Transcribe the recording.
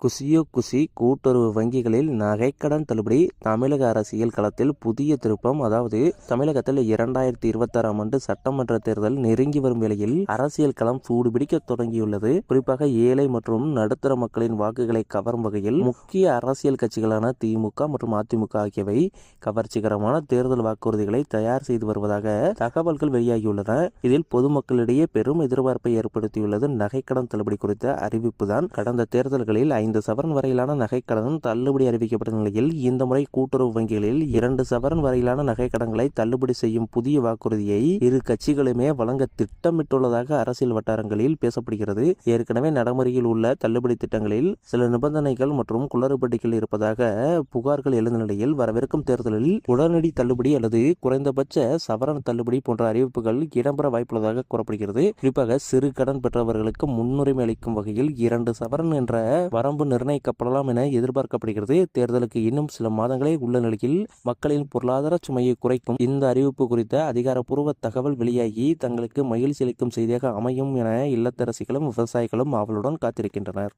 குஷியோ குஷி கூட்டுறவு வங்கிகளில் நகைக்கடன் தள்ளுபடி. தமிழக அரசியல் களத்தில் புதிய திருப்பம். அதாவது தமிழகத்தில் 2026ஆம் ஆண்டு சட்டமன்ற தேர்தல் நெருங்கி வரும் வேளையில் அரசியல் களம் சூடுபிடிக்க தொடங்கியுள்ளது. குறிப்பாக ஏழை மற்றும் நடுத்தர மக்களின் வாக்குகளை கவரும் வகையில் முக்கிய அரசியல் கட்சிகளான திமுக மற்றும் அதிமுக ஆகியவை கவர்ச்சிகரமான தேர்தல் வாக்குறுதிகளை தயார் செய்து வருவதாக தகவல்கள் வெளியாகியுள்ளன. இதில் பொதுமக்களிடையே பெரும் எதிர்பார்ப்பை ஏற்படுத்தியுள்ளது நகைக்கடன் தள்ளுபடி குறித்த அறிவிப்பு தான். கடந்த தேர்தல்களில் 5 சவரன் வரையிலான நகைக்கடன் தள்ளுபடி அறிவிக்கப்பட்ட நிலையில் இந்த முறை கூட்டுறவு வங்கிகளில் 2 சவரன் வரையிலான நகைக்கடன்களை தள்ளுபடி செய்யும் புதிய வாக்குறுதியை இரு கட்சிகளுமே வழங்க திட்டமிட்டுள்ளதாக அரசியல் வட்டாரங்களில் பேசப்படுகிறது. ஏற்கனவே நடைமுறையில் உள்ள தள்ளுபடி திட்டங்களில் சில நிபந்தனைகள் மற்றும் குளறுபடிகள் இருப்பதாக புகார்கள் எழுந்த நிலையில் வரவிருக்கும் தேர்தலில் உடனடி தள்ளுபடி அல்லது குறைந்தபட்ச சவரன் தள்ளுபடி போன்ற அறிவிப்புகள் இடம்பெற வாய்ப்புள்ளதாக கூறப்படுகிறது. குறிப்பாக சிறு கடன் பெற்றவர்களுக்கு முன்னுரிமை அளிக்கும் வகையில் 2 சவரன் என்ற வரம்பு நிர்ணயிக்கப்படலாம் என எதிர்பார்க்கப்படுகிறது. தேர்தலுக்கு இன்னும் சில மாதங்களே உள்ள நிலையில் மக்களின் பொருளாதார சுமையை குறைக்கும் இந்த அறிவிப்பு குறித்த அதிகாரப்பூர்வ தகவல் வெளியாகி தங்களுக்கு மகிழ்ச்சி அளிக்கும் செய்தியாக அமையும் என இல்லத்தரசிகளும் விவசாயிகளும் ஆவலுடன் காத்திருக்கின்றனர்.